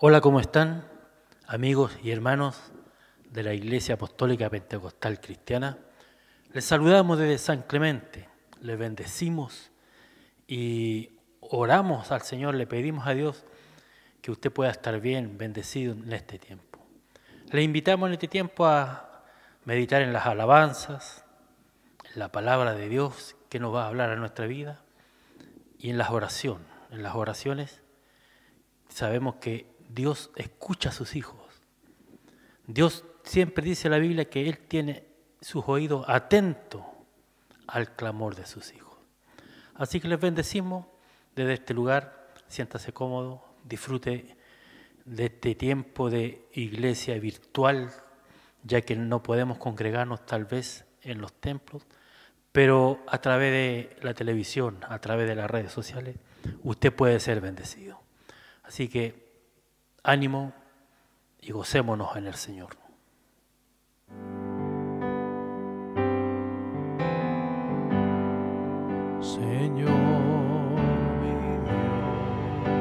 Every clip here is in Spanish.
Hola, ¿cómo están? Amigos y hermanos de la Iglesia Apostólica Pentecostal Cristiana. Les saludamos desde San Clemente, les bendecimos y oramos al Señor, le pedimos a Dios que usted pueda estar bien, bendecido en este tiempo. Le invitamos en este tiempo a meditar en las alabanzas, en la palabra de Dios que nos va a hablar a nuestra vida y en las oraciones. En las oraciones sabemos que Dios escucha a sus hijos. Dios siempre dice en la Biblia que Él tiene sus oídos atentos al clamor de sus hijos. Así que les bendecimos desde este lugar. Siéntase cómodo, disfrute de este tiempo de iglesia virtual, ya que no podemos congregarnos tal vez en los templos, pero a través de la televisión, a través de las redes sociales, usted puede ser bendecido. Así que ánimo y gocémonos en el Señor. Señor mi Dios,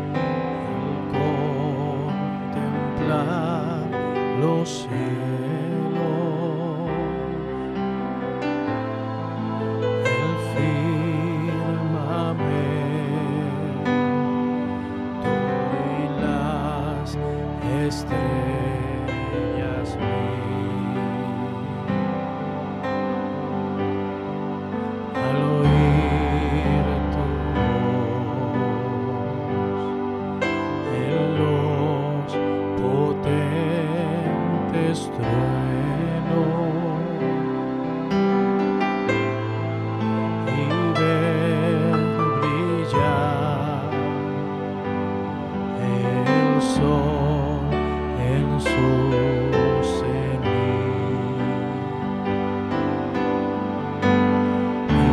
al contemplar los cielos, el firmamento y las estrellas al oír tu voz en los potentes truenos y ver brillar el sol en su cenit. Mi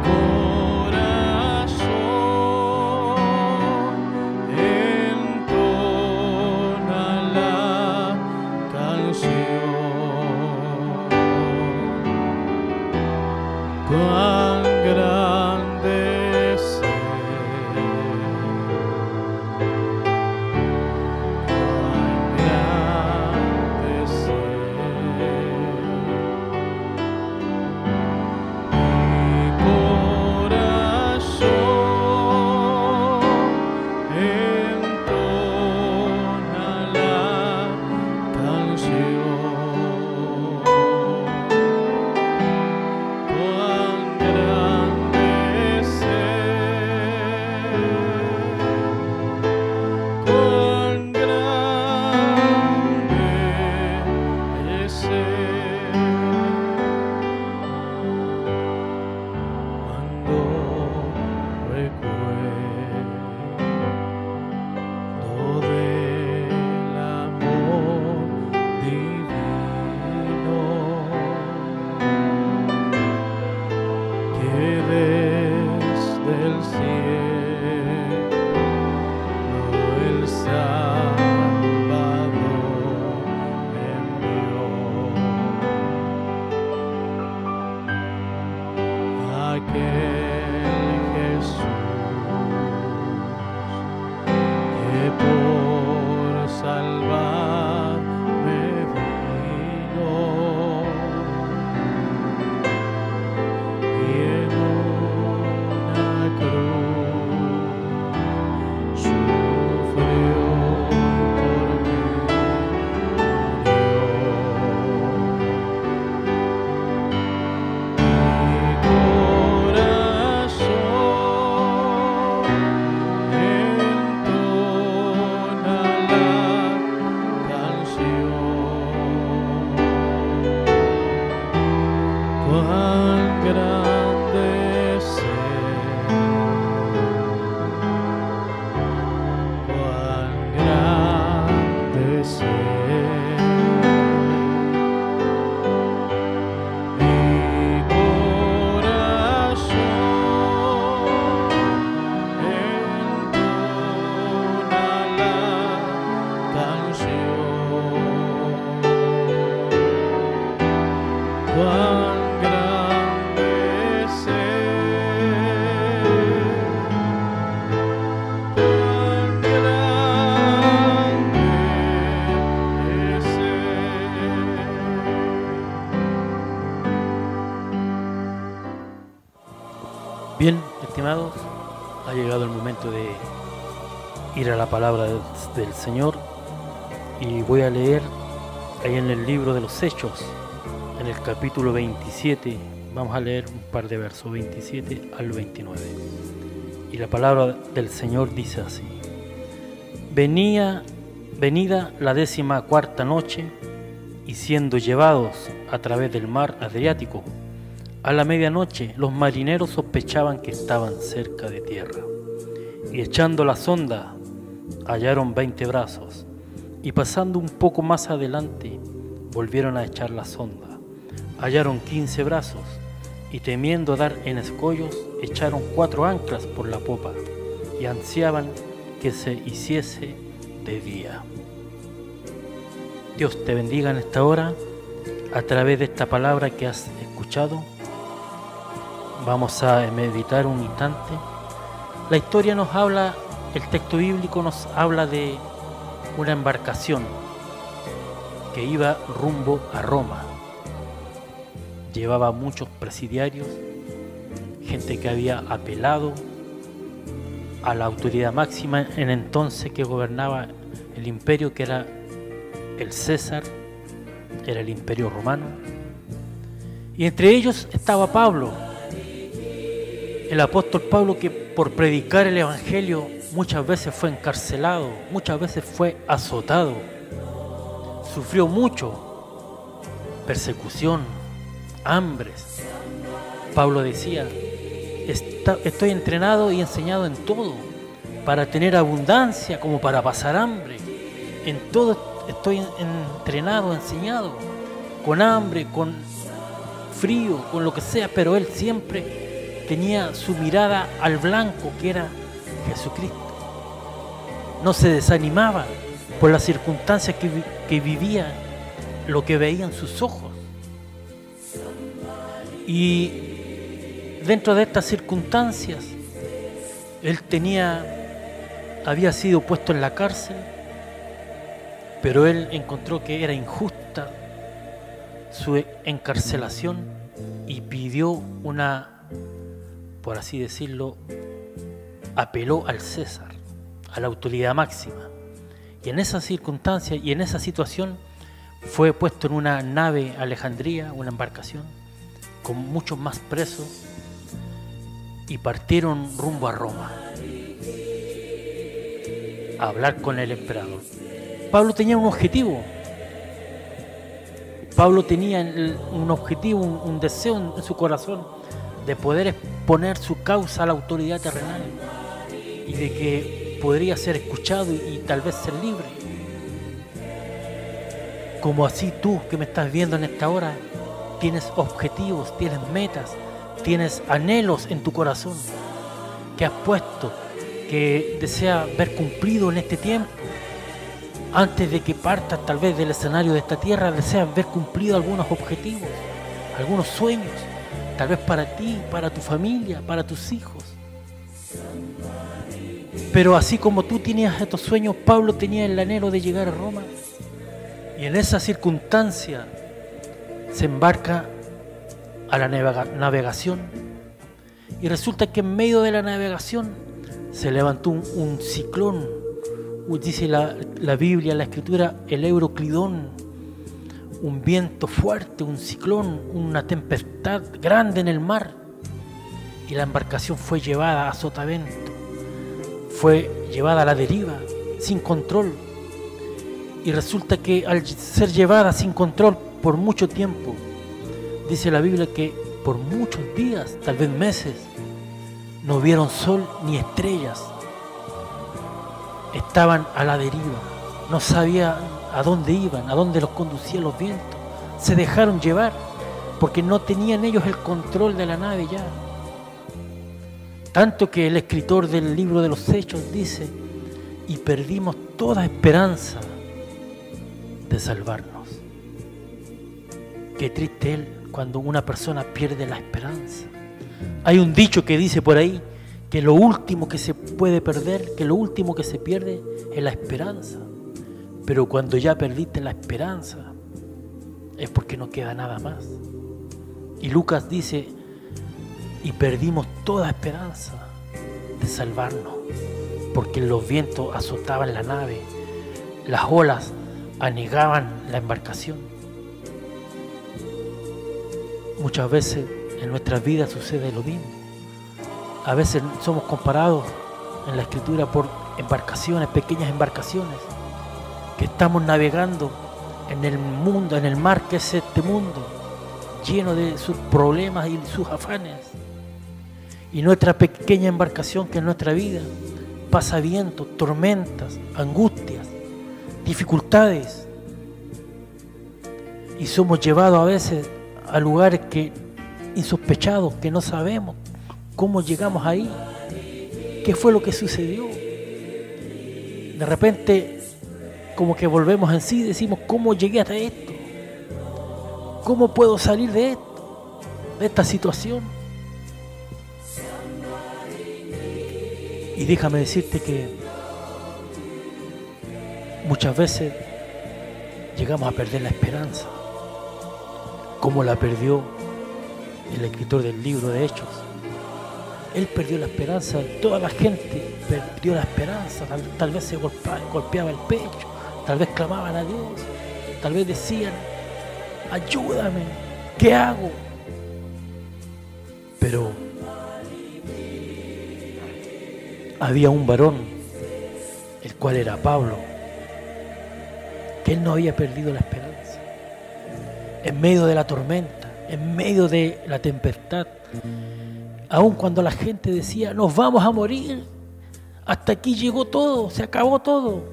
corazón entona la canción. Cuán grande es Él, cuán grande es mi corazón entona la canción. Cuán grande es cuán grande es cuando recuerdo del amor divino que desde el cielo el Salvador envió. Aquel Jesús que por salvarme vino y en una cruz sufrió por mí, mi corazón entona la canción. Cuán grande es Él, Bien, estimados, ha llegado el momento de ir a la palabra del Señor y voy a leer ahí en el libro de los Hechos, en el capítulo 27, vamos a leer un par de versos, 27 al 29. Y la palabra del Señor dice así: venida la 14ª noche, y siendo llevados a través del mar Adriático, a la medianoche los marineros sospechaban que estaban cerca de tierra, y echando la sonda hallaron 20 brazos, y pasando un poco más adelante volvieron a echar la sonda, hallaron 15 brazos, y temiendo dar en escollos echaron 4 anclas por la popa, y ansiaban que se hiciese de día. Dios te bendiga en esta hora a través de esta palabra que has escuchado. Vamos a meditar un instante. La historia nos habla, el texto bíblico nos habla de una embarcación que iba rumbo a Roma. Llevaba muchos presidiarios, gente que había apelado a la autoridad máxima en entonces que gobernaba el imperio, que era el César, era el imperio romano. Y entre ellos estaba Pablo, el apóstol Pablo, que por predicar el evangelio muchas veces fue encarcelado, muchas veces fue azotado, sufrió mucho, persecución, hambres. Pablo decía: estoy entrenado y enseñado en todo, para tener abundancia como para pasar hambre. En todo estoy entrenado, enseñado, con hambre, con frío, con lo que sea, pero él siempre tenía su mirada al blanco, que era Jesucristo. No se desanimaba por las circunstancias que vivía, lo que veían sus ojos. Y dentro de estas circunstancias, él había sido puesto en la cárcel, pero él encontró que era injusta su encarcelación y pidió por así decirlo, apeló al César, a la autoridad máxima. Y en esa circunstancia y en esa situación fue puesto en una nave Alejandría, una embarcación, con muchos más presos, y partieron rumbo a Roma a hablar con el emperador. Pablo tenía un objetivo. Pablo tenía un objetivo, un deseo en su corazón de poder exponer su causa a la autoridad terrenal y de que podría ser escuchado y tal vez ser libre. Como así tú que me estás viendo en esta hora, tienes objetivos, tienes metas, tienes anhelos en tu corazón que has puesto, que deseas ver cumplido en este tiempo. Antes de que partas tal vez del escenario de esta tierra, deseas ver cumplido algunos objetivos, algunos sueños, tal vez para ti, para tu familia, para tus hijos. Pero así como tú tenías estos sueños, Pablo tenía el anhelo de llegar a Roma. Y en esa circunstancia se embarca a la navegación. Y resulta que en medio de la navegación se levantó un ciclón. Dice la Biblia, la Escritura, el Euroclidón, un viento fuerte, un ciclón, una tempestad grande en el mar, y la embarcación fue llevada a sotavento, fue llevada a la deriva, sin control. Y resulta que al ser llevada sin control por mucho tiempo, dice la Biblia que por muchos días, tal vez meses, no vieron sol ni estrellas. Estaban a la deriva, no sabían a dónde iban, a dónde los conducían los vientos. Se dejaron llevar porque no tenían ellos el control de la nave ya. Tanto que el escritor del libro de los Hechos dice: y perdimos toda esperanza de salvarnos. Qué triste es cuando una persona pierde la esperanza. Hay un dicho que dice por ahí que lo último que se puede perder, que lo último que se pierde es la esperanza. Pero cuando ya perdiste la esperanza, es porque no queda nada más. Y Lucas dice y perdimos toda esperanza de salvarnos, porque los vientos azotaban la nave, las olas anegaban la embarcación. Muchas veces en nuestras vidas sucede lo mismo. A veces somos comparados en la Escritura por embarcaciones, pequeñas embarcaciones, que estamos navegando en el mundo, en el mar que es este mundo, lleno de sus problemas y sus afanes. Y nuestra pequeña embarcación, que es nuestra vida, pasa vientos, tormentas, angustias, dificultades. Y somos llevados a veces a lugares insospechados, que no sabemos cómo llegamos ahí, qué fue lo que sucedió. De repente, como que volvemos en sí y decimos, ¿cómo llegué hasta esto? ¿Cómo puedo salir de esto, de esta situación? Y déjame decirte que muchas veces llegamos a perder la esperanza, como la perdió el escritor del libro de Hechos. Él perdió la esperanza, toda la gente perdió la esperanza, tal vez se golpeaba el pecho, tal vez clamaban a Dios, tal vez decían, ayúdame, ¿qué hago? Pero había un varón, el cual era Pablo, que él no había perdido la esperanza. En medio de la tormenta, en medio de la tempestad, aun cuando la gente decía, nos vamos a morir, hasta aquí llegó todo, se acabó todo,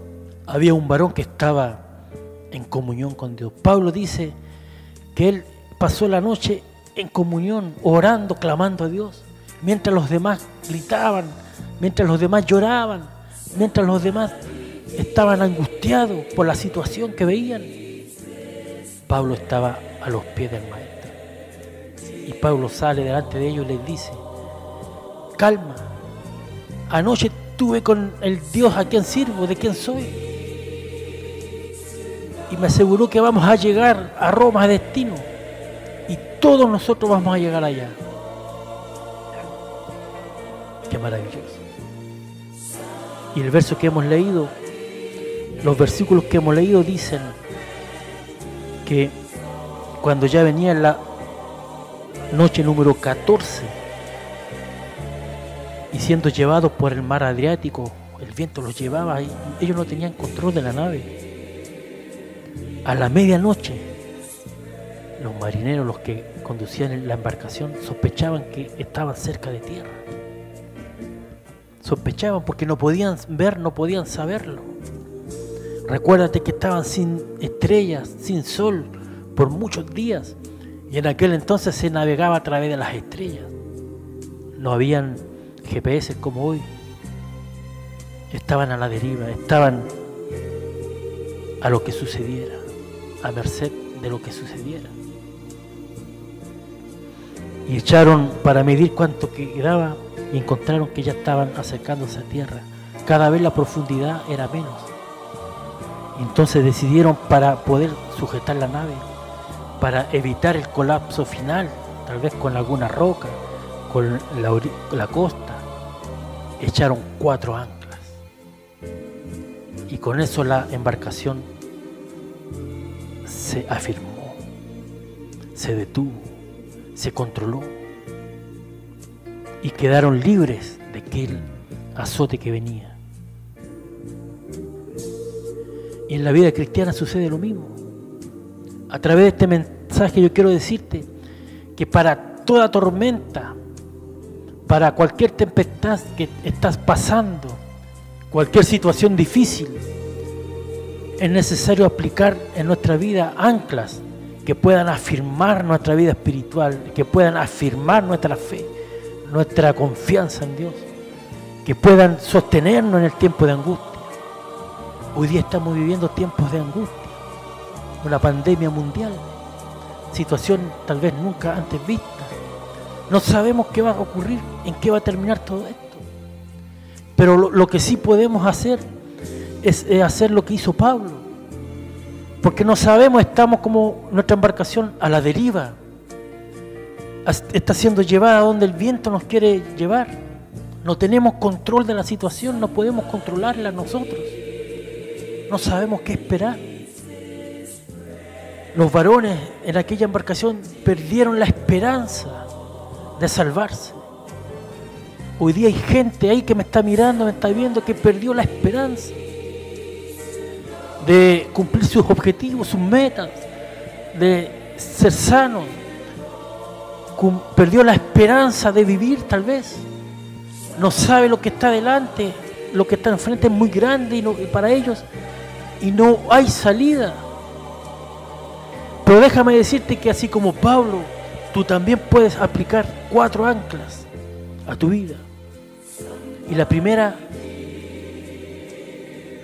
había un varón que estaba en comunión con Dios. Pablo dice que él pasó la noche en comunión, orando, clamando a Dios, mientras los demás gritaban, mientras los demás lloraban, mientras los demás estaban angustiados por la situación que veían. Pablo estaba a los pies del Maestro. Y Pablo sale delante de ellos y les dice, calma, anoche estuve con el Dios a quien sirvo, de quien soy, y me aseguró que vamos a llegar a Roma a destino, y todos nosotros vamos a llegar allá. Qué maravilloso. Y el verso que hemos leído, los versículos que hemos leído dicen que cuando ya venía la noche número 14 y siendo llevados por el mar Adriático, el viento los llevaba y ellos no tenían control de la nave. A la medianoche, los marineros, los que conducían la embarcación, sospechaban que estaban cerca de tierra. Sospechaban porque no podían ver, no podían saberlo. Recuérdate que estaban sin estrellas, sin sol, por muchos días. Y en aquel entonces se navegaba a través de las estrellas. No habían GPS como hoy. Estaban a la deriva, estaban a lo que sucediera, a merced de lo que sucediera. Y echaron para medir cuánto quedaba y encontraron que ya estaban acercándose a tierra. Cada vez la profundidad era menos. Entonces decidieron, para poder sujetar la nave, para evitar el colapso final, tal vez con alguna roca, con la costa, echaron 4 anclas. Y con eso la embarcación se afirmó, se detuvo, se controló y quedaron libres de aquel azote que venía. Y en la vida cristiana sucede lo mismo. A través de este mensaje yo quiero decirte que para toda tormenta, para cualquier tempestad que estás pasando, cualquier situación difícil, es necesario aplicar en nuestra vida anclas que puedan afirmar nuestra vida espiritual, que puedan afirmar nuestra fe, nuestra confianza en Dios, que puedan sostenernos en el tiempo de angustia. Hoy día estamos viviendo tiempos de angustia, una pandemia mundial, situación tal vez nunca antes vista. No sabemos qué va a ocurrir, en qué va a terminar todo esto. Pero lo que sí podemos hacer es hacer lo que hizo Pablo. Porque no sabemos, estamos como nuestra embarcación a la deriva. está siendo llevada donde el viento nos quiere llevar. No tenemos control de la situación, no podemos controlarla nosotros. No sabemos qué esperar. Los varones en aquella embarcación perdieron la esperanza de salvarse. Hoy día hay gente ahí que me está mirando, me está viendo, que perdió la esperanza de cumplir sus objetivos, sus metas, de ser sano. Perdió la esperanza de vivir tal vez. No sabe lo que está delante, lo que está enfrente es muy grande y para ellos y no hay salida. Pero déjame decirte que así como Pablo, tú también puedes aplicar 4 anclas a tu vida. Y la primera,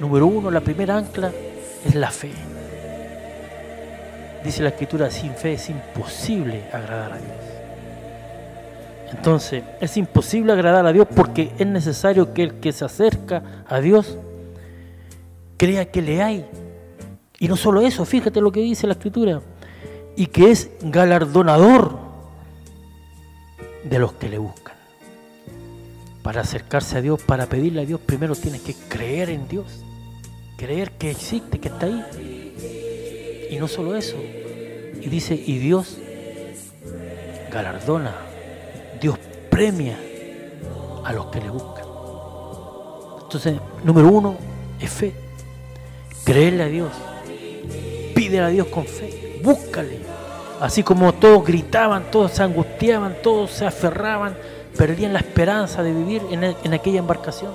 número 1, la primera ancla es la fe. Dice la Escritura, sin fe es imposible agradar a Dios. Entonces, es imposible agradar a Dios porque es necesario que el que se acerca a Dios crea que le hay. Y no solo eso, fíjate lo que dice la Escritura, y que es galardonador de los que le buscan. Para acercarse a Dios, para pedirle a Dios, primero tienes que creer en Dios, creer que existe, que está ahí. Y no solo eso, y dice, y Dios galardona, Dios premia a los que le buscan. Entonces, número 1 es fe, creerle a Dios, pídele a Dios con fe, búscale. Así como todos gritaban, todos se angustiaban, todos se aferraban, perdían la esperanza de vivir en aquella embarcación.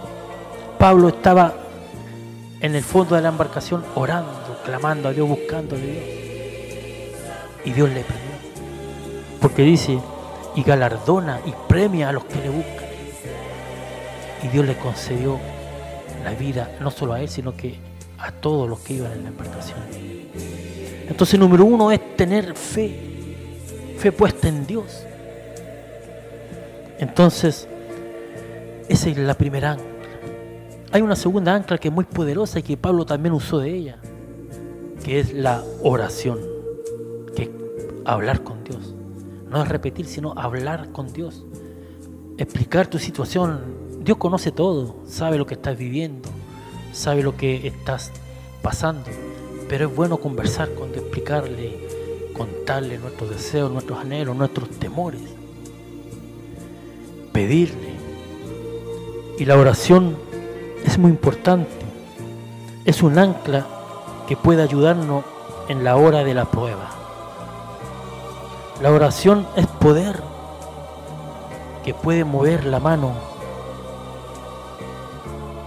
Pablo estaba en el fondo de la embarcación orando, clamando a Dios, buscando a Dios. Y Dios le premió. Porque dice, y galardona y premia a los que le buscan. Y Dios le concedió la vida, no solo a él, sino que a todos los que iban en la embarcación. Entonces, número 1 es tener fe, fe puesta en Dios. Entonces, esa es la primera ancla. Hay una segunda ancla que es muy poderosa y que Pablo también usó de ella, que es la oración, que es hablar con Dios. No es repetir, sino hablar con Dios. Explicar tu situación. Dios conoce todo, sabe lo que estás viviendo, sabe lo que estás pasando. Pero es bueno conversar con Dios, explicarle, contarle nuestros deseos, nuestros anhelos, nuestros temores. Pedirle. Y la oración es muy importante. Es un ancla que puede ayudarnos en la hora de la prueba. La oración es poder que puede mover la mano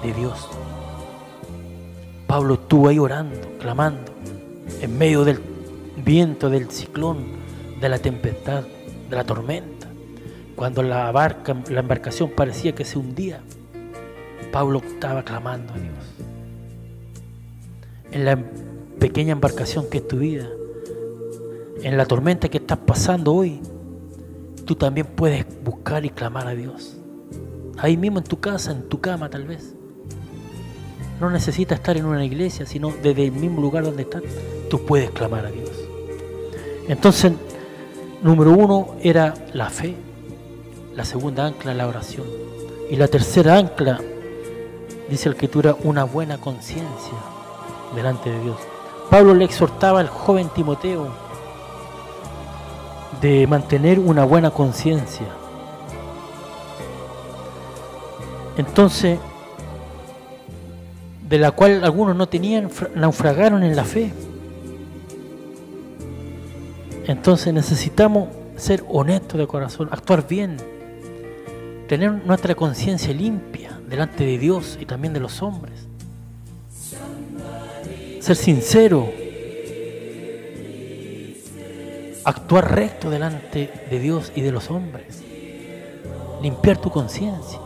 de Dios. Pablo estuvo ahí orando, clamando, en medio del viento, del ciclón, de la tempestad, de la tormenta. Cuando la embarcación parecía que se hundía, Pablo estaba clamando a Dios. En la pequeña embarcación que es tu vida, en la tormenta que estás pasando hoy, tú también puedes buscar y clamar a Dios. Ahí mismo en tu casa, en tu cama tal vez. No necesitas estar en una iglesia, sino desde el mismo lugar donde estás, tú puedes clamar a Dios. Entonces, número 1 era la fe, la segunda ancla la oración, y la tercera ancla, dice la Escritura, una buena conciencia delante de Dios. Pablo le exhortaba al joven Timoteo de mantener una buena conciencia. Entonces, de la cual algunos no tenían, naufragaron en la fe. Entonces necesitamos ser honestos de corazón, actuar bien, tener nuestra conciencia limpia delante de Dios y también de los hombres, ser sincero, actuar recto delante de Dios y de los hombres, limpiar tu conciencia,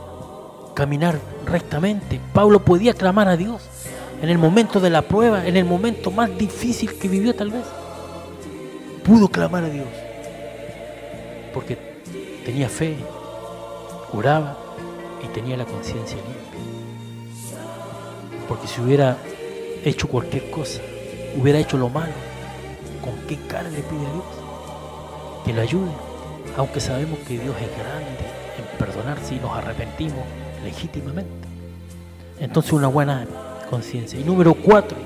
caminar rectamente. Pablo podía clamar a Dios en el momento de la prueba, en el momento más difícil que vivió tal vez. Pudo clamar a Dios porque tenía fe, oraba y tenía la conciencia limpia. Porque si hubiera hecho cualquier cosa, hubiera hecho lo malo, ¿con qué cara le pide a Dios que le ayude? aunque sabemos que Dios es grande en perdonar si nos arrepentimos legítimamente. Entonces una buena conciencia. Y número 4,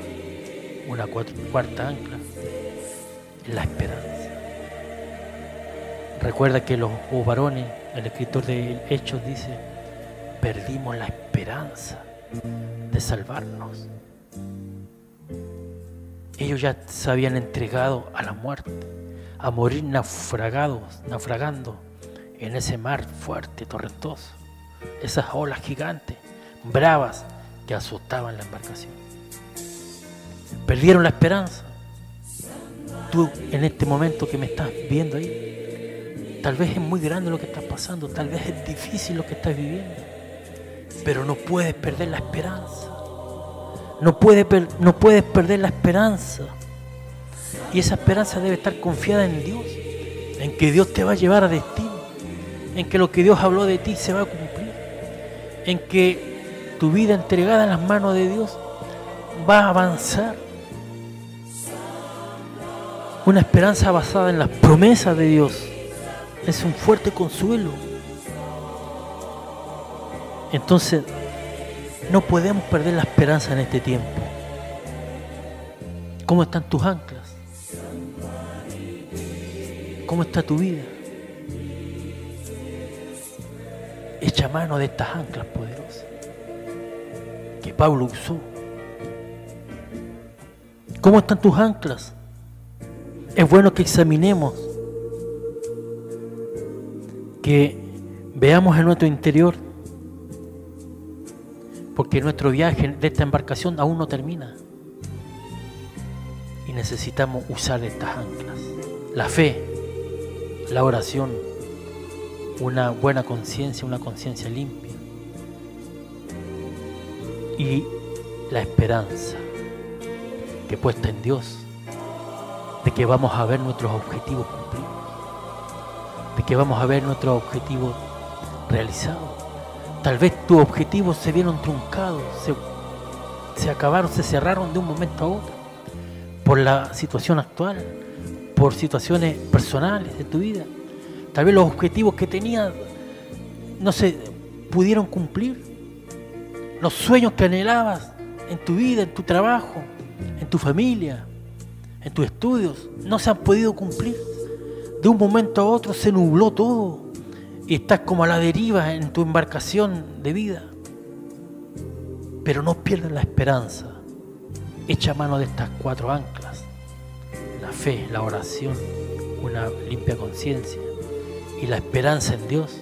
una cuarta ancla, es la esperanza. Recuerda que los varones, el escritor de Hechos dice, perdimos la esperanza de salvarnos. Ellos ya se habían entregado a la muerte, a morir naufragando en ese mar fuerte, torrentoso, esas olas gigantes, bravas, que azotaban la embarcación. Perdieron la esperanza. Tú en este momento que me estás viendo ahí, tal vez es muy grande lo que estás pasando, tal vez es difícil lo que estás viviendo, pero no puedes perder la esperanza. No puedes perder la esperanza. Y esa esperanza debe estar confiada en Dios, en que Dios te va a llevar a destino, en que lo que Dios habló de ti se va a cumplir, en que tu vida entregada en las manos de Dios va a avanzar. Una esperanza basada en las promesas de Dios es un fuerte consuelo. Entonces, no podemos perder la esperanza en este tiempo. ¿Cómo están tus anclas? ¿Cómo está tu vida? Echa mano de estas anclas poderosas que Pablo usó. ¿Cómo están tus anclas? Es bueno que examinemos, que veamos en nuestro interior, porque nuestro viaje de esta embarcación aún no termina y necesitamos usar estas anclas: la fe, la oración, una buena conciencia, una conciencia limpia y la esperanza que puesta en Dios de que vamos a ver nuestros objetivos cumplidos, de que vamos a ver nuestros objetivos realizados. Tal vez tus objetivos se vieron truncados, se acabaron, se cerraron de un momento a otro por la situación actual, por situaciones personales de tu vida. Tal vez los objetivos que tenías no se pudieron cumplir. Los sueños que anhelabas en tu vida, en tu trabajo, en tu familia, en tus estudios, no se han podido cumplir. De un momento a otro se nubló todo y estás como a la deriva en tu embarcación de vida. Pero no pierdas la esperanza. Echa mano de estas 4 anclas: la fe, la oración, una limpia conciencia y la esperanza en Dios,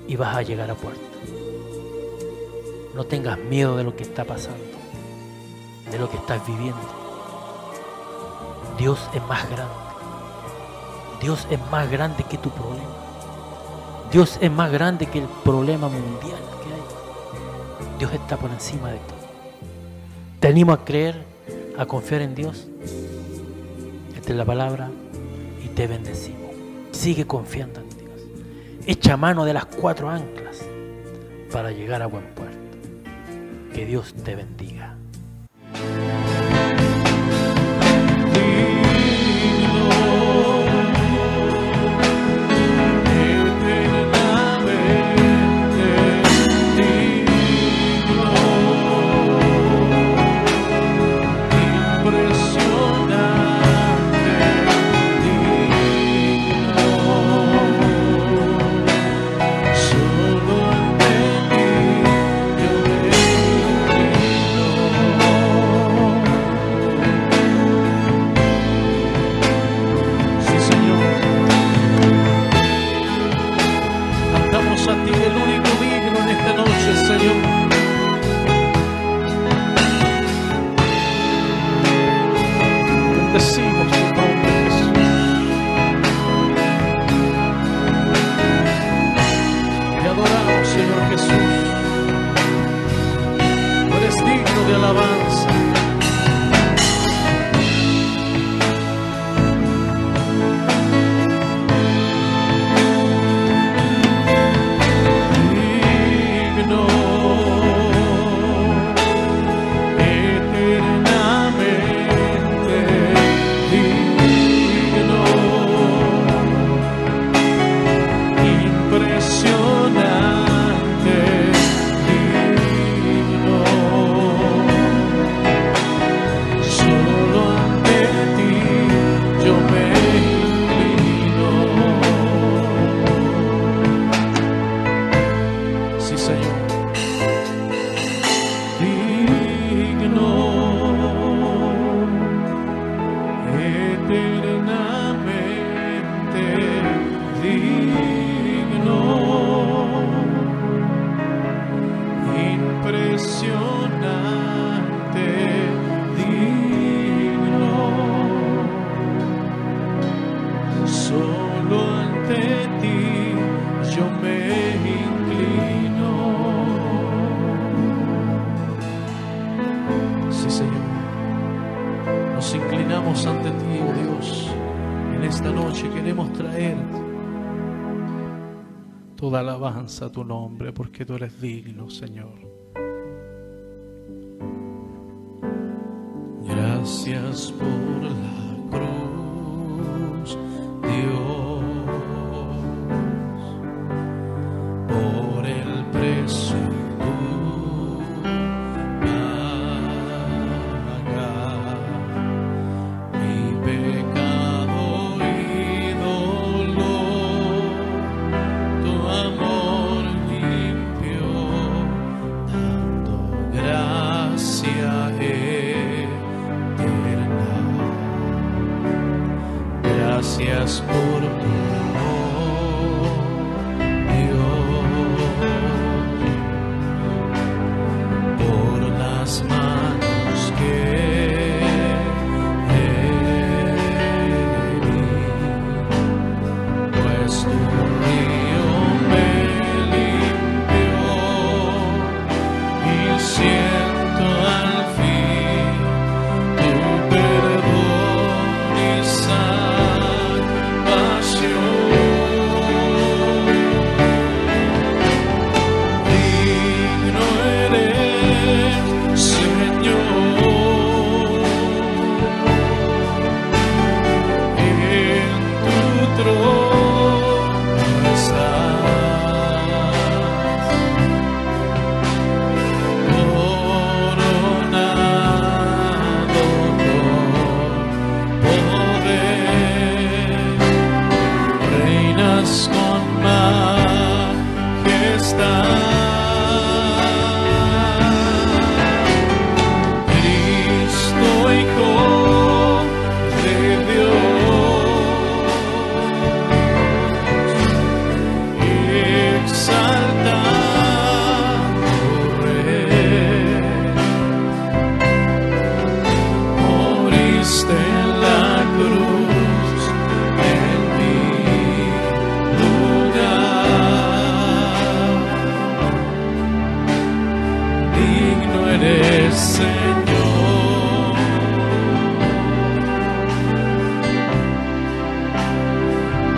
y vas a llegar a puerto. No tengas miedo de lo que está pasando, de lo que estás viviendo. Dios es más grande. Dios es más grande que tu problema. Dios es más grande que el problema mundial que hay. Dios está por encima de todo. Te animo a creer, a confiar en Dios. Esta es la palabra y te bendecimos. Sigue confiando en Dios. Echa mano de las 4 anclas para llegar a buen puerto. Que Dios te bendiga. Bendecimos tu nombre, Jesús. Te adoramos, Señor Jesús. Tú eres digno de alabanza. Eternamente digno. Señor. Digno, eternamente digno, impresionante, digno, solo ante ti yo me inclino. Sí, Señor, nos inclinamos ante ti, oh Dios. En esta noche queremos traer toda alabanza a tu nombre, porque tú eres digno, Señor. Gracias por la cruz, Dios, por el precio tú pagas, mi pecado y dolor, tu amor limpió, dando gracia eterna. Gracias por tu amor, Dios, por las manos que herí, pues tu río me limpió y siento al fin tu perdón y salvación. Digno eres, Señor, en tu trono estás, coronado con poder, reinas con majestad. Cristo, Hijo de Dios, exaltado Rey, moriste en la cruz en mi lugar. Digno eres, Señor,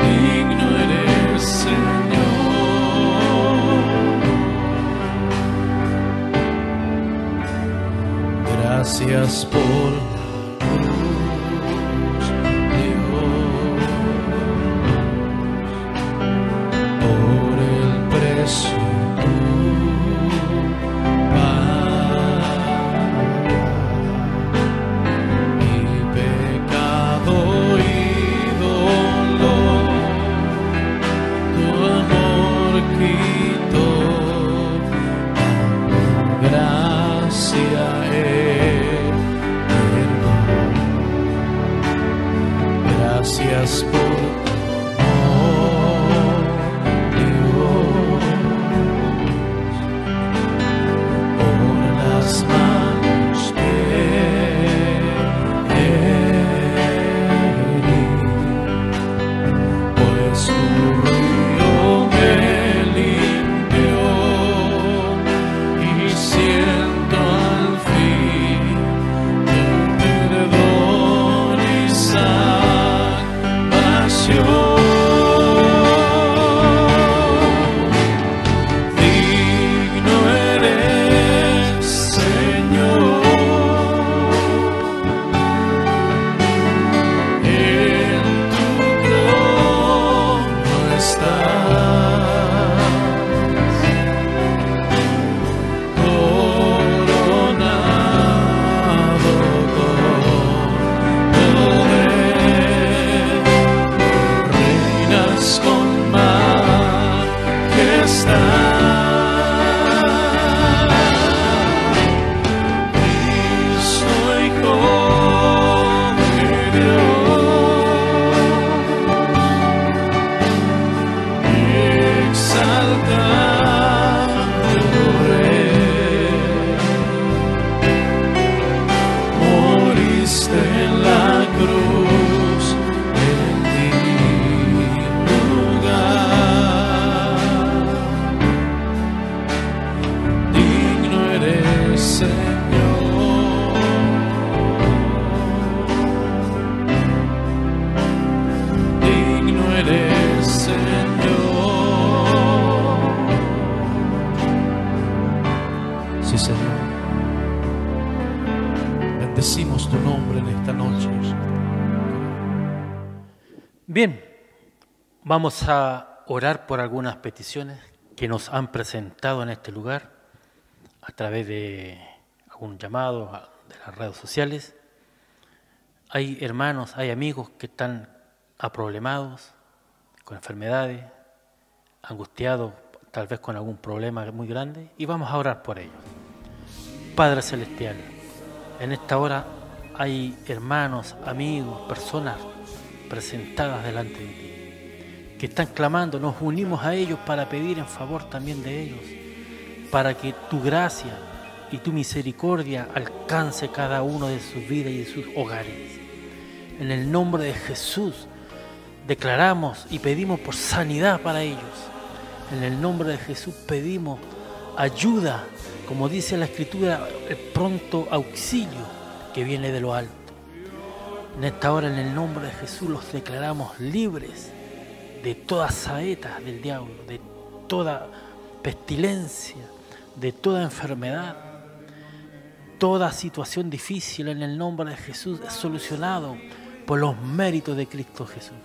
digno eres, Señor. Gracias por la cruz, Dios, por el precio tú pagas, mi pecado y dolor, tu amor quitó, dando gracia eterna. Gracias por tu amor, Dios, por las manos que herí, pues tu río me limpió y siento al fin tu perdón y salvación. Digno eres, Señor, en tu trono estás, coronado con poder, reinas con majestad. nombre en esta noche. Bien, vamos a orar por algunas peticiones que nos han presentado en este lugar a través de algún llamado de las redes sociales. Hay hermanos, hay amigos que están aproblemados, con enfermedades, angustiados, tal vez con algún problema muy grande, y vamos a orar por ellos. Padre Celestial, en esta hora hay hermanos, amigos, personas presentadas delante de ti, que están clamando, nos unimos a ellos para pedir en favor también de ellos, para que tu gracia y tu misericordia alcance cada uno de sus vidas y de sus hogares. En el nombre de Jesús declaramos y pedimos por sanidad para ellos. En el nombre de Jesús pedimos ayuda, como dice la Escritura, el pronto auxilio que viene de lo alto. En esta hora, en el nombre de Jesús, los declaramos libres de toda saeta del diablo, de toda pestilencia, de toda enfermedad. Toda situación difícil en el nombre de Jesús es solucionado por los méritos de Cristo Jesús.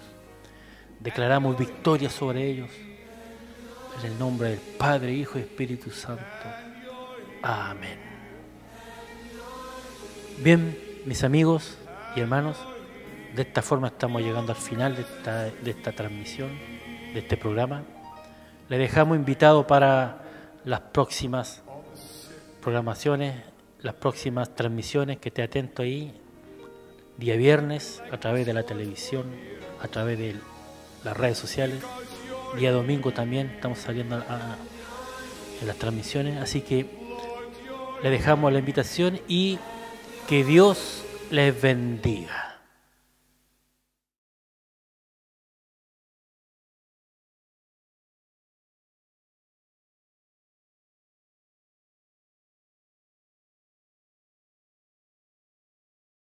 Declaramos victoria sobre ellos. En el nombre del Padre, Hijo y Espíritu Santo. Amén. Bien, mis amigos y hermanos, de esta forma estamos llegando al final de esta transmisión, de este programa. Le dejamos invitado para las próximas programaciones, las próximas transmisiones, que esté atento ahí, día viernes, a través de la televisión, a través de las redes sociales. Día domingo también estamos saliendo en las transmisiones, así que le dejamos la invitación y que Dios les bendiga.